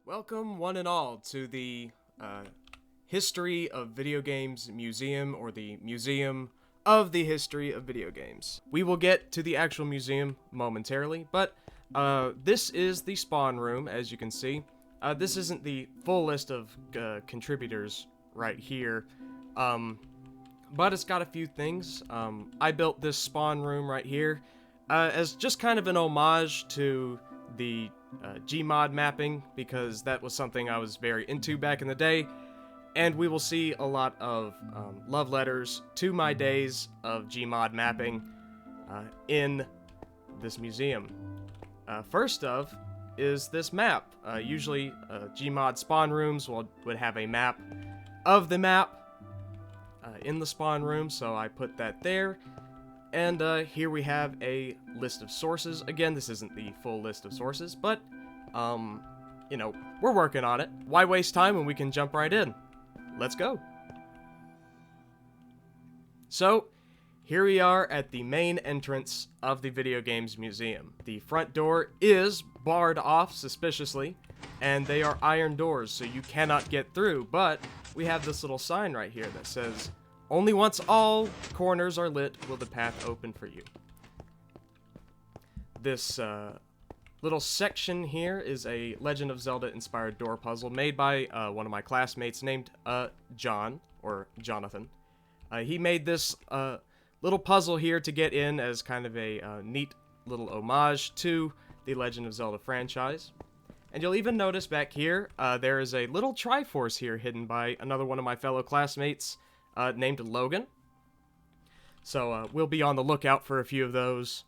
Welcome, one and all, to the History of Video Games Museum, or the Museum of the History of Video Games. We will get to the actual museum momentarily, but this is the spawn room, as you can see. This isn't the full list of contributors right here, but it's got a few things. I built this spawn room right here as just kind of an homage to the Gmod mapping, because that was something I was very into back in the day, and we will see a lot of love letters to my days of Gmod mapping in this museum. First of is this map. Usually Gmod spawn rooms would have a map of the map in the spawn room, so I put that there. And here we have a list of sources. Again, this isn't the full list of sources, but, you know, we're working on it. Why waste time when we can jump right in? Let's go. So, here we are at the main entrance of the Video Games Museum. The front door is barred off suspiciously, and they are iron doors, so you cannot get through, but we have this little sign right here that says, "Only once all corners are lit will the path open for you." This little section here is a Legend of Zelda inspired door puzzle made by one of my classmates named John, or Jonathan. He made this little puzzle here to get in as kind of a neat little homage to the Legend of Zelda franchise. And you'll even notice back here, there is a little Triforce here hidden by another one of my fellow classmates, named Logan. So we'll be on the lookout for a few of those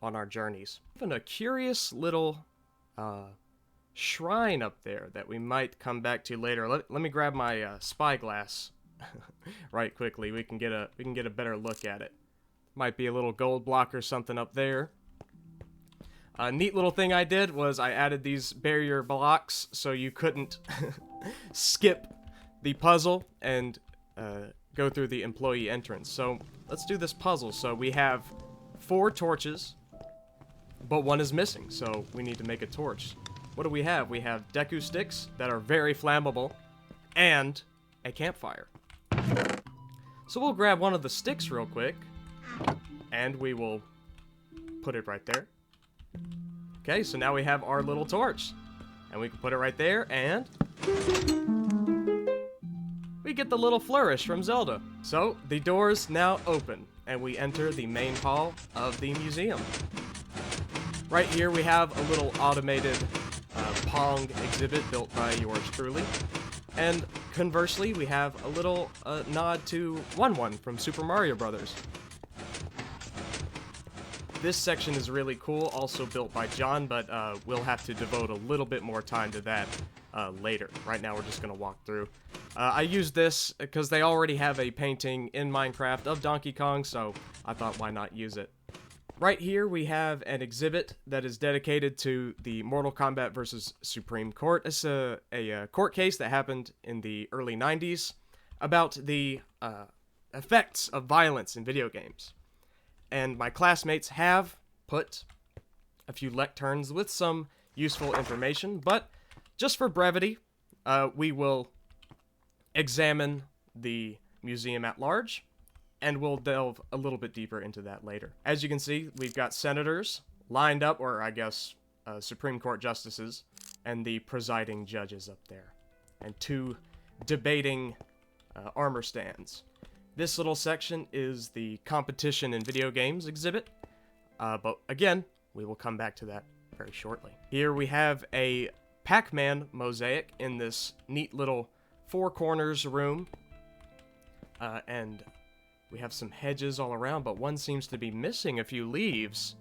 on our journeys. Even a curious little shrine up there that we might come back to later. Let me grab my spyglass right quickly. We can get a better look at it. Might be a little gold block or something up there. A neat little thing I did was I added these barrier blocks so you couldn't skip the puzzle and go through the employee entrance. So let's do this puzzle. So we have 4 torches, but one is missing, so we need to make a torch. What do we have? We have Deku sticks that are very flammable, and a campfire. So we'll grab one of the sticks real quick, and we will put it right there. Okay, so now we have our little torch, and we can put it right there, and we get the little flourish from Zelda. So the doors now open, and we enter the main hall of the museum. Right here we have a little automated Pong exhibit built by yours truly. And conversely, we have a little nod to 1-1 from Super Mario Bros. This section is really cool, also built by John, but we'll have to devote a little bit more time to that later. Right now we're just going to walk through. I used this because they already have a painting in Minecraft of Donkey Kong, so I thought why not use it. Right here we have an exhibit that is dedicated to the Mortal Kombat vs. Supreme Court. It's a court case that happened in the early 90s about the effects of violence in video games. And my classmates have put a few lecterns with some useful information, but just for brevity, we will examine the museum at large, and we'll delve a little bit deeper into that later. As you can see, we've got senators lined up, or I guess Supreme Court justices, and the presiding judges up there, and 2 debating armor stands. This little section is the competition in video games exhibit, but again, we will come back to that very shortly. Here we have a Pac-Man mosaic in this neat little 4 corners room, and we have some hedges all around, but one seems to be missing a few leaves.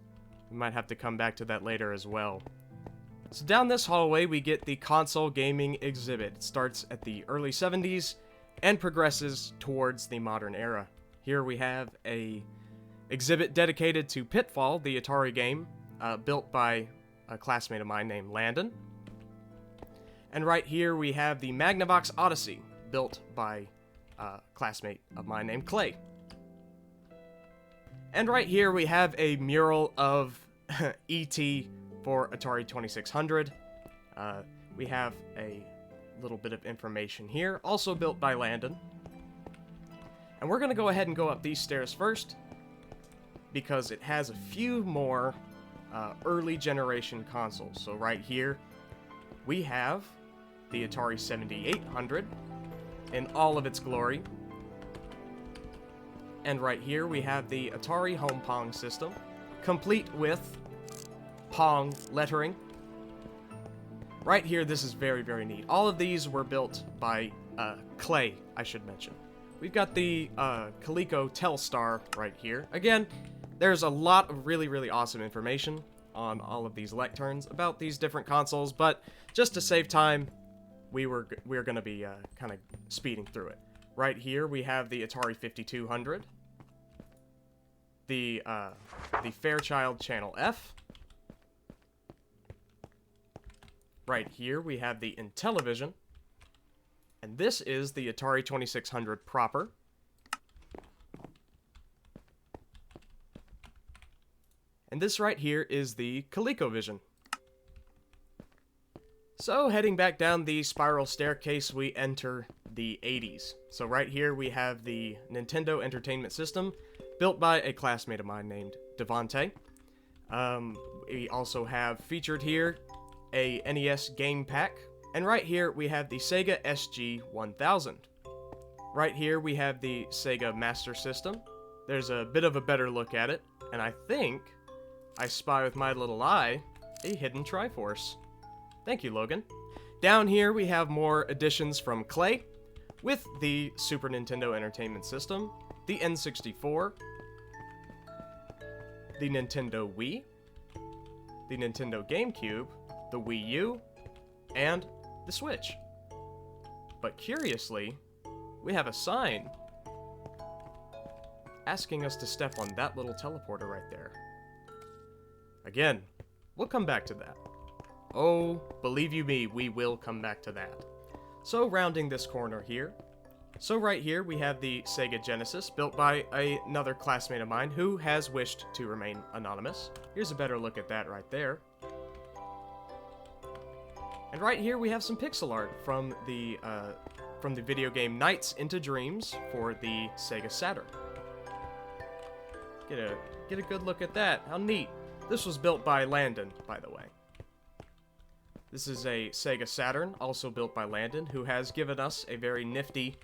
We might have to come back to that later as well. So down this hallway, we get the console gaming exhibit. It starts at the early 70s and progresses towards the modern era. Here we have a exhibit dedicated to Pitfall, the Atari game, built by a classmate of mine named Landon. And right here we have the Magnavox Odyssey, built by a classmate of mine named Clay. And right here we have a mural of E.T. for Atari 2600. we have a little bit of information here, also built by Landon. And we're going to go ahead and go up these stairs first, because it has a few more early generation consoles. So right here, we have the Atari 7800 in all of its glory. And right here, we have the Atari Home Pong system, complete with Pong lettering. Right here, this is very, very neat. All of these were built by Clay, I should mention. We've got the Coleco Telstar right here. Again, there's a lot of really, really awesome information on all of these lecterns about these different consoles, but just to save time, we're going to be kind of speeding through it. Right here, we have the Atari 5200, the Fairchild Channel F. Right here, we have the Intellivision, and this is the Atari 2600 proper. And this right here is the ColecoVision. So, heading back down the spiral staircase, we enter the 80s. So right here we have the Nintendo Entertainment System, built by a classmate of mine named Devonte. We also have featured here a NES game pack. And right here we have the Sega SG-1000. Right here we have the Sega Master System. There's a bit of a better look at it, and I think I spy with my little eye a hidden Triforce. Thank you, Logan. Down here we have more additions from Clay, with the Super Nintendo Entertainment System, the N64, the Nintendo Wii, the Nintendo GameCube, the Wii U, and the Switch. But curiously, we have a sign asking us to step on that little teleporter right there. Again, we'll come back to that. Oh, believe you me, we will come back to that. So, rounding this corner here. So right here, we have the Sega Genesis, built by another classmate of mine who has wished to remain anonymous. Here's a better look at that right there. And right here, we have some pixel art from the video game Nights into Dreams for the Sega Saturn. Get a good look at that. How neat. This was built by Landon, by the way. This is a Sega Saturn, also built by Landon, who has given us a very nifty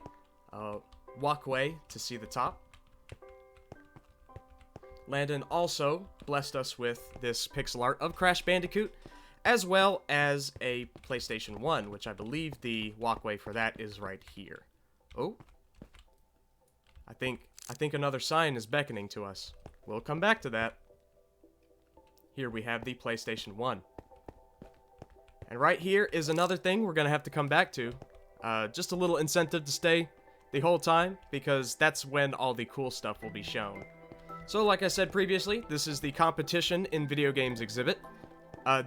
walkway to see the top. Landon also blessed us with this pixel art of Crash Bandicoot, as well as a PlayStation 1, which I believe the walkway for that is right here. Oh. I think another sign is beckoning to us. We'll come back to that. Here we have the PlayStation 1. And right here is another thing we're going to have to come back to. Just a little incentive to stay the whole time, because that's when all the cool stuff will be shown. So like I said previously, this is the Competition in Video Games exhibit.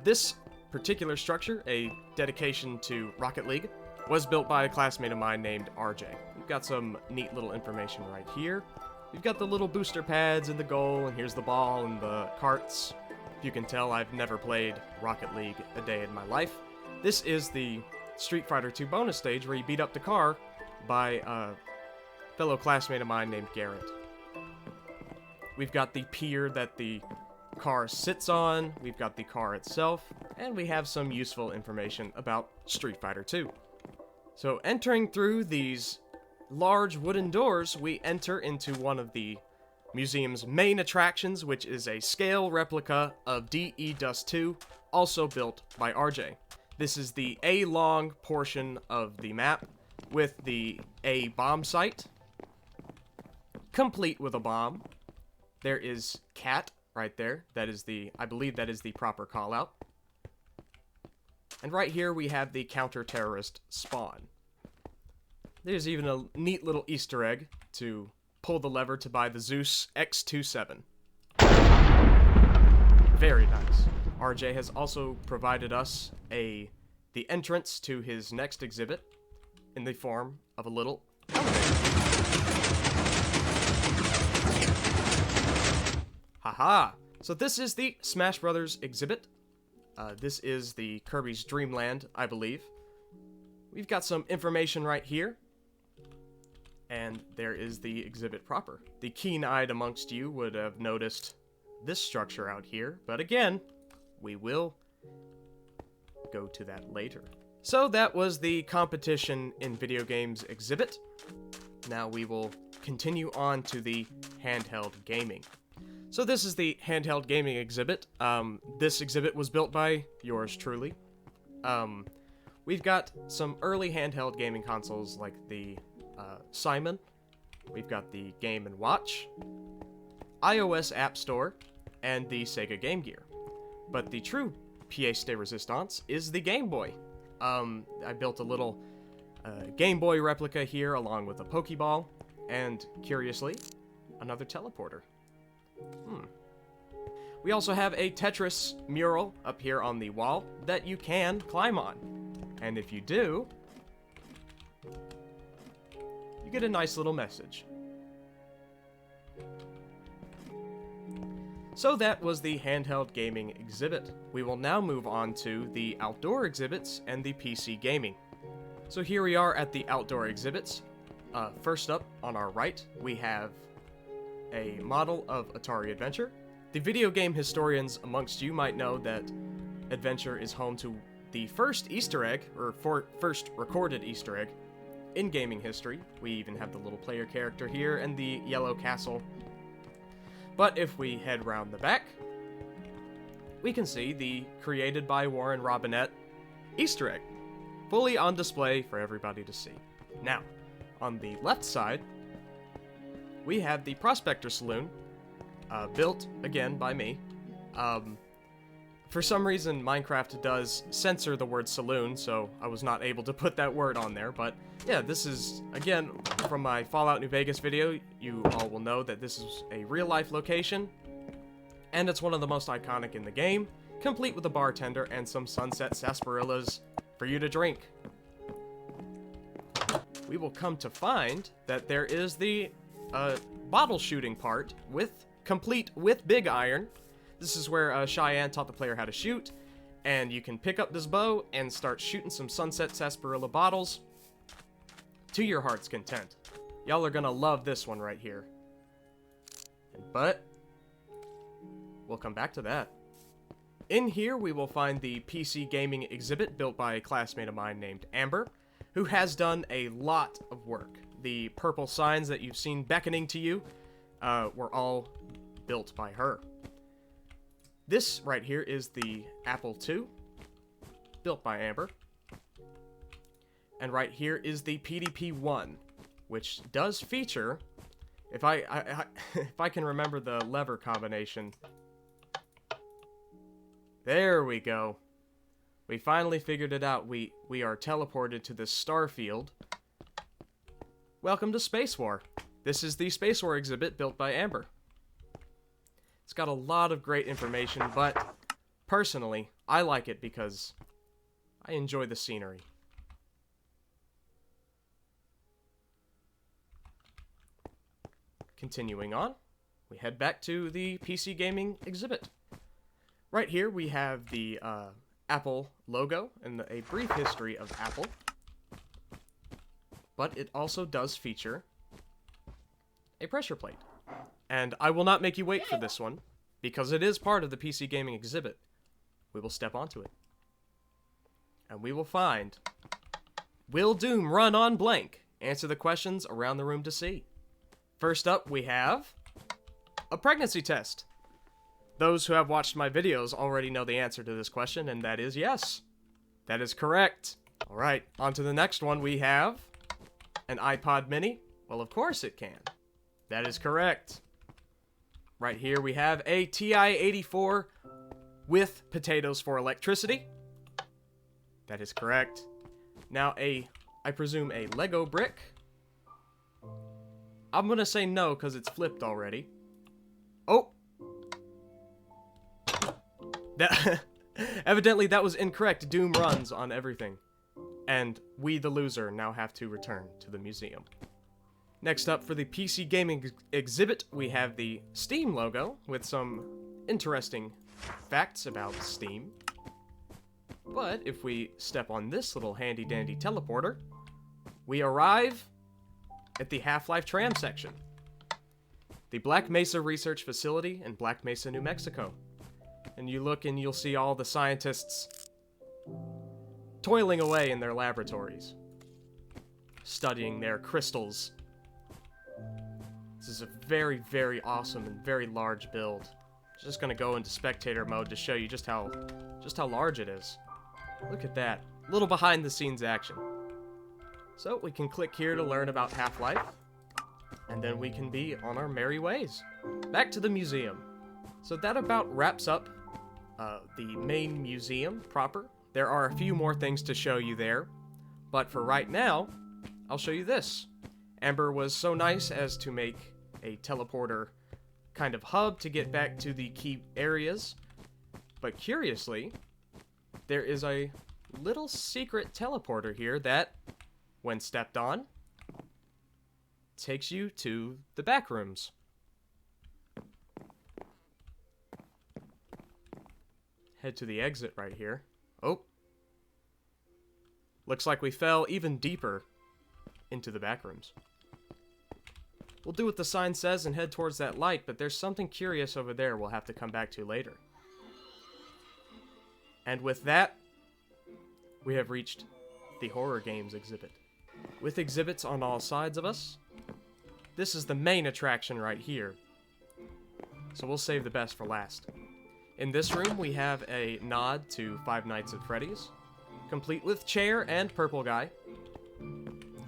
This particular structure, a dedication to Rocket League, was built by a classmate of mine named RJ. We've got some neat little information right here. We've got the little booster pads and the goal, and here's the ball and the carts. If you can tell, I've never played Rocket League a day in my life. This is the Street Fighter 2 bonus stage where you beat up the car by a fellow classmate of mine named Garrett. We've got the pier that the car sits on, we've got the car itself, and we have some useful information about Street Fighter 2. So entering through these large wooden doors, we enter into one of the museum's main attractions, which is a scale replica of DE Dust 2, also built by RJ. This is the A-long portion of the map with the A bomb site, complete with a bomb. There is Cat right there. That is I believe that is the proper call-out. And right here we have the counter-terrorist spawn. There's even a neat little Easter egg to pull the lever to buy the Zeus X27. Very nice. RJ has also provided us the entrance to his next exhibit in the form of a little elevator. Haha! So this is the Smash Brothers exhibit. This is the Kirby's Dream Land, I believe. We've got some information right here. And there is the exhibit proper. The keen-eyed amongst you would have noticed this structure out here, but again, we will go to that later. So that was the competition in video games exhibit. Now we will continue on to the handheld gaming. So this is the handheld gaming exhibit. This exhibit was built by yours truly. We've got some early handheld gaming consoles like the Simon. We've got the Game & Watch, iOS App Store, and the Sega Game Gear. But the true pièce de résistance is the Game Boy. I built a little Game Boy replica here along with a Pokeball, and curiously, another teleporter. We also have a Tetris mural up here on the wall that you can climb on. And if you do, you get a nice little message. So that was the handheld gaming exhibit. We will now move on to the outdoor exhibits and the PC gaming. So here we are at the outdoor exhibits. First up, on our right, we have a model of Atari Adventure. The video game historians amongst you might know that Adventure is home to the first Easter egg, or first recorded Easter egg, in gaming history. We even have the little player character here and the yellow castle. But if we head round the back, we can see the created by Warren Robinette Easter egg, fully on display for everybody to see. Now, on the left side, we have the Prospector Saloon, built, again, by me. For some reason, Minecraft does censor the word saloon, so I was not able to put that word on there, but yeah, this is, again, from my Fallout New Vegas video. You all will know that this is a real-life location, and it's one of the most iconic in the game, complete with a bartender and some sunset sarsaparillas for you to drink. We will come to find that there is the bottle shooting part, complete with big iron. This is where Cheyenne taught the player how to shoot, and you can pick up this bow and start shooting some sunset sarsaparilla bottles to your heart's content. Y'all are gonna love this one right here. But we'll come back to that. In here, we will find the PC gaming exhibit built by a classmate of mine named Amber, who has done a lot of work. The purple signs that you've seen beckoning to you were all built by her. This right here is the Apple II, built by Amber. And right here is the PDP-1, which does feature, if I can remember the lever combination. There we go. We finally figured it out. We are teleported to this star field. Welcome to Space War. This is the Space War exhibit built by Amber. It's got a lot of great information, but personally, I like it because I enjoy the scenery. Continuing on, we head back to the PC gaming exhibit. Right here we have the Apple logo and a brief history of Apple. But it also does feature a pressure plate. And I will not make you wait for this one, because it is part of the PC gaming exhibit. We will step onto it. And we will find, will Doom run on blank? Answer the questions around the room to see. First up, we have a pregnancy test. Those who have watched my videos already know the answer to this question, and that is yes. That is correct. All right, on to the next one. We have an iPod mini. Well, of course it can. That is correct. Right here we have a TI-84 with potatoes for electricity. That is correct. Now I presume a Lego brick. I'm gonna say no because it's flipped already. Oh! Evidently that was incorrect. Doom runs on everything. And we, the loser, now have to return to the museum. Next up for the PC gaming exhibit, we have the Steam logo with some interesting facts about Steam. But if we step on this little handy-dandy teleporter, we arrive at the Half-Life tram section. The Black Mesa Research Facility in Black Mesa, New Mexico. And you look and you'll see all the scientists toiling away in their laboratories, studying their crystals. This is a very, very awesome and very large build. Just gonna go into spectator mode to show you just how large it is. Look at that. A little behind the scenes action. So we can click here to learn about Half-Life, and then we can be on our merry ways. Back to the museum. So that about wraps up the main museum proper. There are a few more things to show you there, but for right now, I'll show you this. Amber was so nice as to make a teleporter kind of hub to get back to the key areas, but curiously, there is a little secret teleporter here that, when stepped on, takes you to the back rooms. Head to the exit right here. Oh. Looks like we fell even deeper into the back rooms. We'll do what the sign says and head towards that light, but there's something curious over there we'll have to come back to later. And with that, we have reached the Horror Games exhibit. With exhibits on all sides of us, this is the main attraction right here. So we'll save the best for last. In this room, we have a nod to Five Nights at Freddy's, complete with chair and purple guy.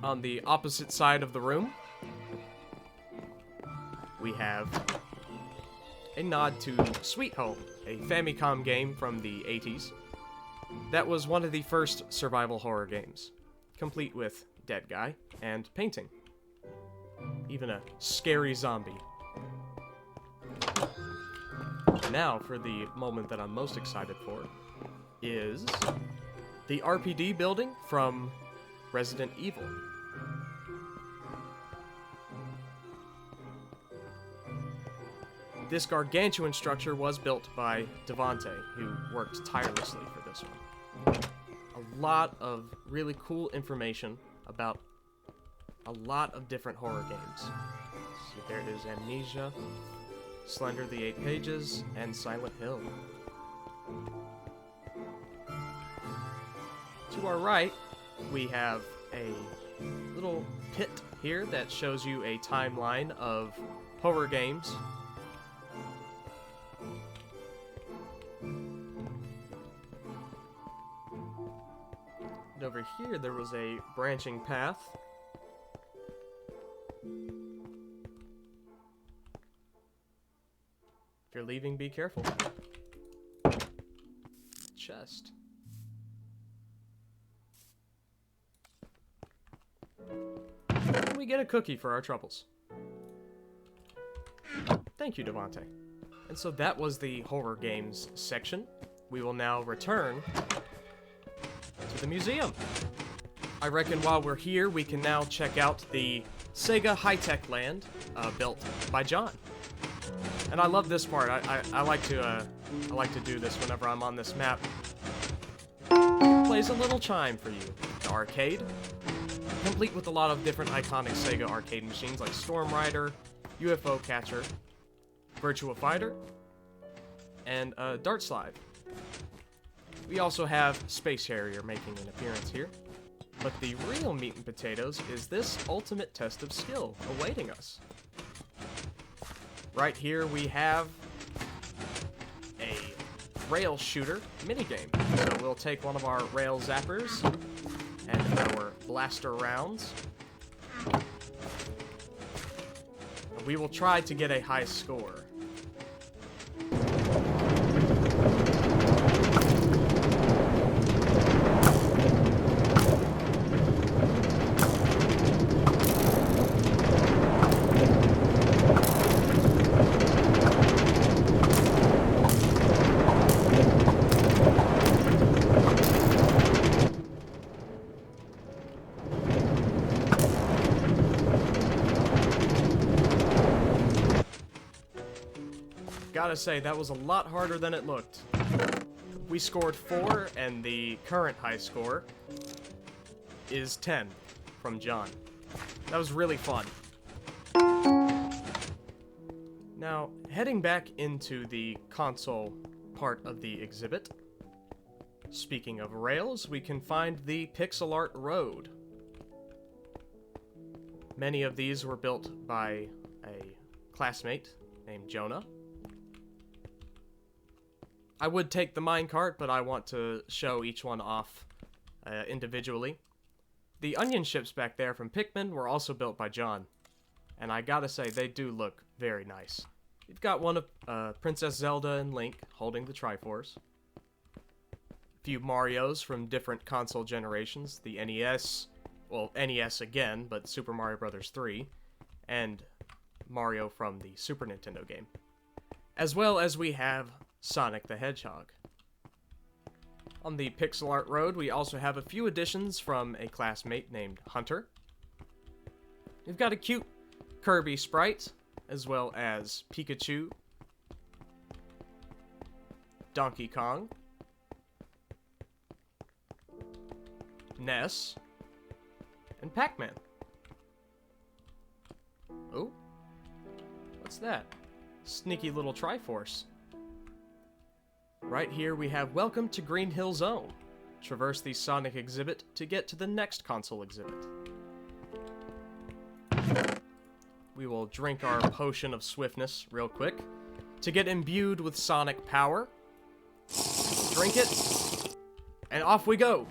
On the opposite side of the room, we have a nod to Sweet Home, a Famicom game from the 80s. That was one of the first survival horror games, complete with dead guy and painting. Even a scary zombie. Now, for the moment that I'm most excited for, is the RPD building from Resident Evil. This gargantuan structure was built by Devante, who worked tirelessly for this one. A lot of really cool information about a lot of different horror games. So there is Amnesia, Slender the Eight Pages, and Silent Hill. To our right, we have a little pit here that shows you a timeline of horror games. And over here, there was a branching path. If you're leaving, be careful. Chest. And we get a cookie for our troubles. Thank you, Devante. And so that was the horror games section. We will now return to the museum. I reckon while we're here, we can now check out the Sega High-Tech Land built by John. And I love this part. I like to do this whenever I'm on this map. Plays a little chime for you. The arcade, complete with a lot of different iconic Sega arcade machines like Storm Rider, UFO Catcher, Virtua Fighter, and Dart Slide. We also have Space Harrier making an appearance here. But the real meat and potatoes is this ultimate test of skill awaiting us. Right here we have a rail shooter minigame. So we'll take one of our rail zappers and our blaster rounds. We will try to get a high score. Gotta say, that was a lot harder than it looked. We scored 4, and the current high score is 10 from John. That was really fun. Now, heading back into the console part of the exhibit, speaking of rails, we can find the pixel art road. Many of these were built by a classmate named Jonah. I would take the minecart, but I want to show each one off individually. The onion ships back there from Pikmin were also built by John. And I gotta say, they do look very nice. You've got one of Princess Zelda and Link holding the Triforce. A few Marios from different console generations. The NES, well, NES again, but Super Mario Bros. 3. And Mario from the Super Nintendo game. As well as we have Sonic the Hedgehog. On the pixel art road, we also have a few additions from a classmate named Hunter. We've got a cute Kirby sprite, as well as Pikachu, Donkey Kong, Ness, and Pac-Man. Oh, what's that? Sneaky little Triforce. Right here we have Welcome to Green Hill Zone. Traverse the Sonic exhibit to get to the next console exhibit. We will drink our potion of swiftness real quick to get imbued with Sonic power. Drink it, and off we go.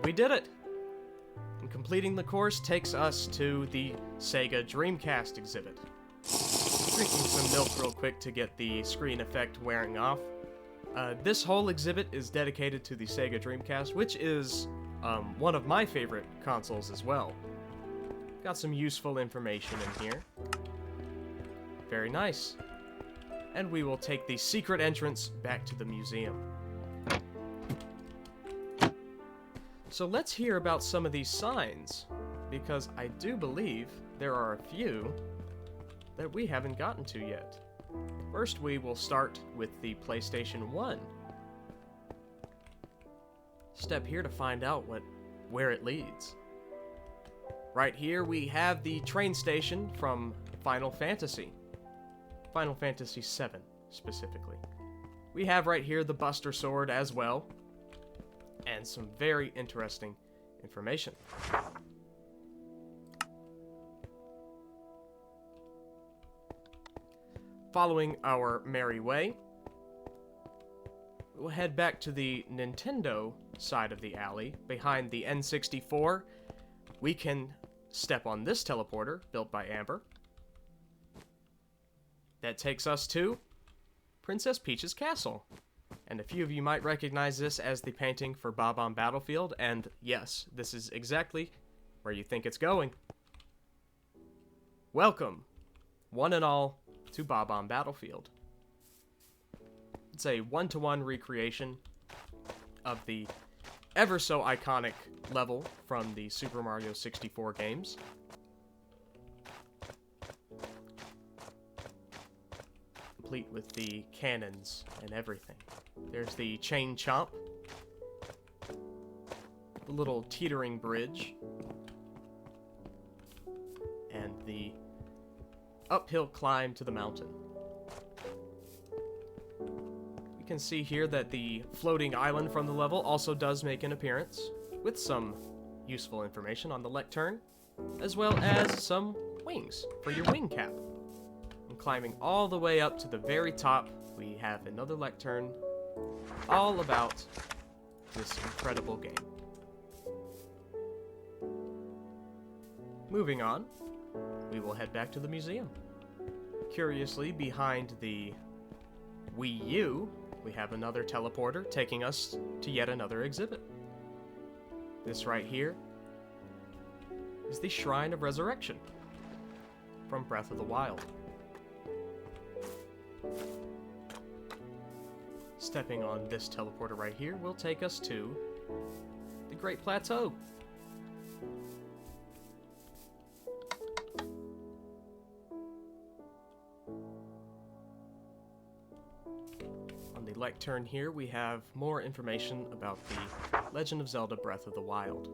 We did it! And completing the course takes us to the Sega Dreamcast exhibit. Drinking some milk real quick to get the screen effect wearing off. This whole exhibit is dedicated to the Sega Dreamcast, which is one of my favorite consoles as well. Got some useful information in here. Very nice. And we will take the secret entrance back to the museum. So let's hear about some of these signs, because I do believe there are a few that we haven't gotten to yet. First, we will start with the PlayStation 1. Step here to find out where it leads. Right here we have the train station from Final Fantasy. Final Fantasy VII, specifically. We have right here the Buster Sword as well, and some very interesting information. Following our merry way, we'll head back to the Nintendo side of the alley. Behind the N64, we can step on this teleporter built by Amber. That takes us to Princess Peach's castle. And a few of you might recognize this as the painting for Bob-omb Battlefield, and yes, this is exactly where you think it's going. Welcome, one and all, to Bob-omb Battlefield. It's a one-to-one recreation of the ever so iconic level from the Super Mario 64 games. Complete with the cannons and everything. There's the chain chomp, the little teetering bridge, and the uphill climb to the mountain. You can see here that the floating island from the level also does make an appearance, with some useful information on the lectern, as well as some wings for your wing cap. And climbing all the way up to the very top, we have another lectern all about this incredible game. Moving on, we will head back to the museum. Curiously, behind the Wii U, we have another teleporter taking us to yet another exhibit. This right here is the Shrine of Resurrection from Breath of the Wild. Stepping on this teleporter right here will take us to the Great Plateau. On the lectern here, we have more information about the Legend of Zelda Breath of the Wild.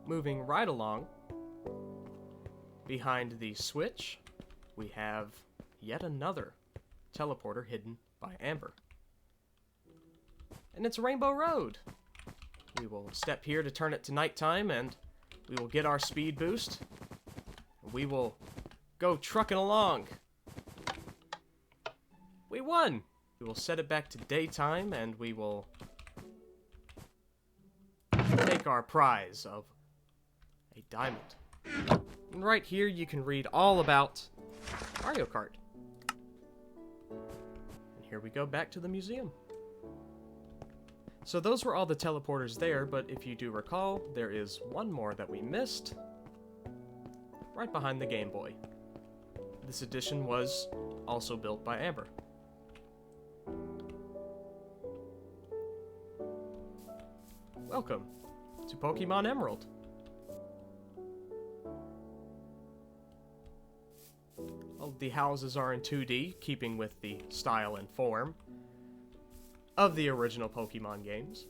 Moving right along, behind the switch, we have yet another teleporter hidden by Amber. And it's Rainbow Road! We will step here to turn it to nighttime, and we will get our speed boost. We will go trucking along. We won! We will set it back to daytime, and we will take our prize of a diamond. And right here you can read all about Mario Kart. And here we go back to the museum. So those were all the teleporters there, but if you do recall, there is one more that we missed. Right behind the Game Boy. This edition was also built by Amber. Welcome to Pokemon Emerald. All the houses are in 2D, keeping with the style and form of the original Pokemon games.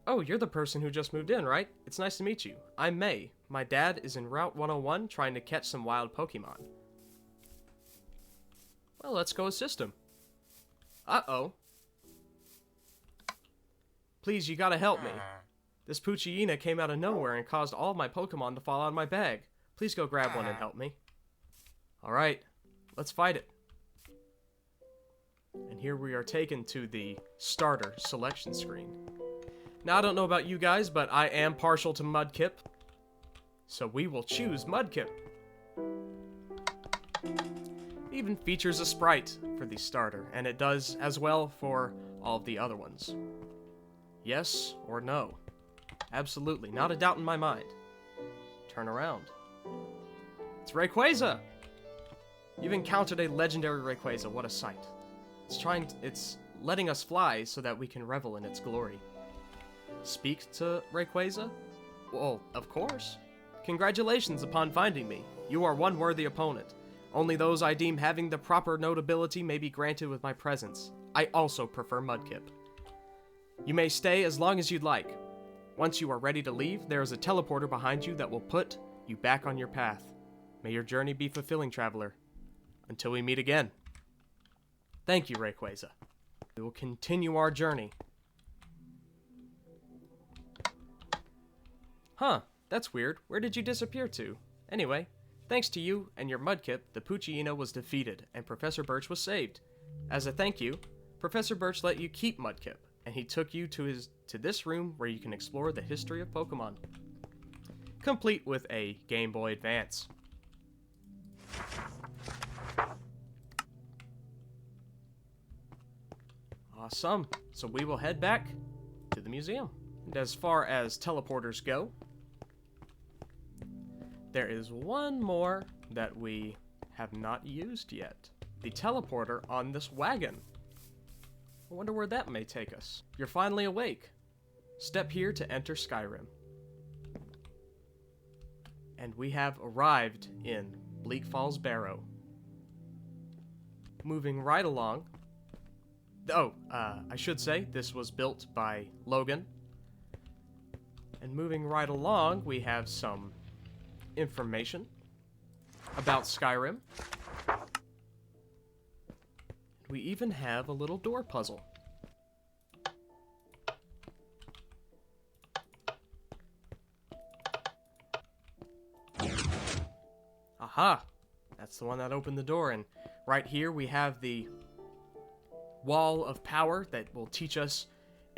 Oh, you're the person who just moved in, right? It's nice to meet you. I'm May. My dad is en Route 101 trying to catch some wild Pokemon. Well, let's go assist him. Uh-oh. Please, you gotta help me. This Poochyena came out of nowhere and caused all my Pokemon to fall out of my bag. Please go grab one and help me. Alright, let's fight it. And here we are taken to the starter selection screen. Now, I don't know about you guys, but I am partial to Mudkip. So we will choose Mudkip. It even features a sprite for the starter, and it does as well for all of the other ones. Yes or no? Absolutely, not a doubt in my mind. Turn around. It's Rayquaza! You've encountered a legendary Rayquaza, what a sight. It's letting us fly so that we can revel in its glory. Speak to Rayquaza? Well, of course. Congratulations upon finding me. You are one worthy opponent. Only those I deem having the proper notability may be granted with my presence. I also prefer Mudkip. You may stay as long as you'd like. Once you are ready to leave, there is a teleporter behind you that will put you back on your path. May your journey be fulfilling, traveler. Until we meet again. Thank you, Rayquaza. We will continue our journey. Huh, that's weird. Where did you disappear to? Anyway, thanks to you and your Mudkip, the Poochyena was defeated, and Professor Birch was saved. As a thank you, Professor Birch let you keep Mudkip, and he took you to this room where you can explore the history of Pokemon. Complete with a Game Boy Advance. Awesome. So we will head back to the museum. And as far as teleporters go, there is one more that we have not used yet. The teleporter on this wagon. I wonder where that may take us. You're finally awake. Step here to enter Skyrim. And we have arrived in Bleak Falls Barrow. Moving right along. I should say, this was built by Logan. And moving right along, we have some information about Skyrim. We even have a little door puzzle. Aha! That's the one that opened the door, and right here we have the wall of power that will teach us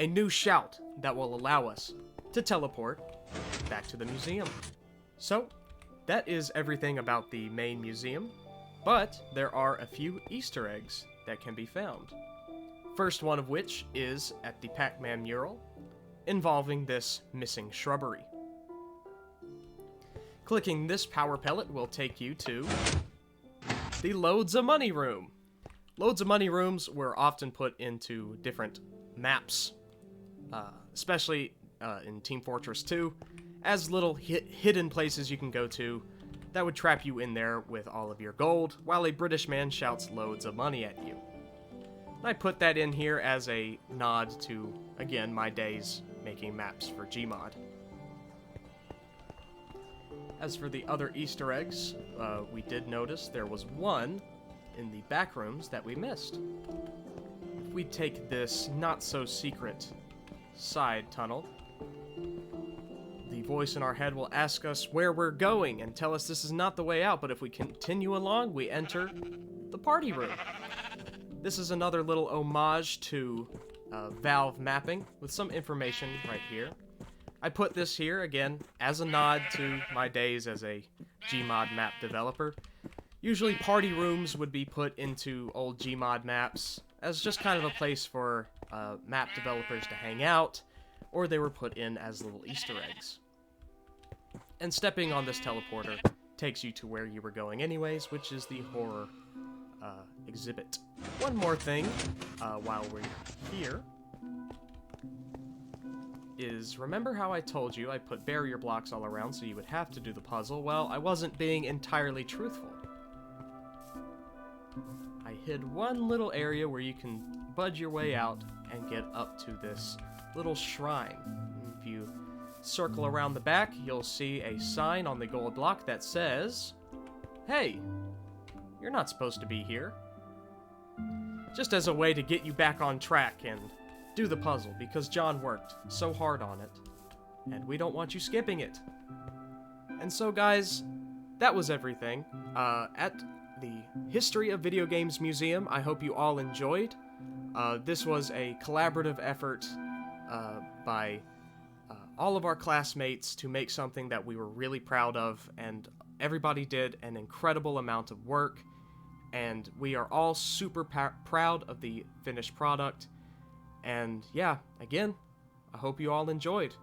a new shout that will allow us to teleport back to the museum. So, that is everything about the main museum, but there are a few Easter eggs that can be found. First one of which is at the Pac-Man mural, involving this missing shrubbery. Clicking this power pellet will take you to the Loads of Money room. Loads of Money rooms were often put into different maps, especially in Team Fortress 2, as little hidden places you can go to that would trap you in there with all of your gold, while a British man shouts loads of money at you. I put that in here as a nod to, again, my days making maps for Gmod. As for the other Easter eggs, we did notice there was one in the back rooms that we missed. If we take this not-so-secret side tunnel, the voice in our head will ask us where we're going and tell us this is not the way out, but if we continue along, we enter the party room. This is another little homage to Valve mapping with some information right here. I put this here, again, as a nod to my days as a Gmod map developer. Usually party rooms would be put into old Gmod maps as just kind of a place for map developers to hang out, or they were put in as little Easter eggs. And stepping on this teleporter takes you to where you were going anyways, which is the horror exhibit. One more thing while we're here is, remember how I told you I put barrier blocks all around so you would have to do the puzzle? Well, I wasn't being entirely truthful. I hid one little area where you can budge your way out and get up to this little shrine. If you circle around the back, you'll see a sign on the gold block that says, "Hey, you're not supposed to be here." Just as a way to get you back on track and do the puzzle, because John worked so hard on it, and we don't want you skipping it. And so guys, that was everything at the History of Video Games Museum. I hope you all enjoyed. This was a collaborative effort by all of our classmates to make something that we were really proud of, and everybody did an incredible amount of work, and we are all super proud of the finished product. And yeah, again, I hope you all enjoyed.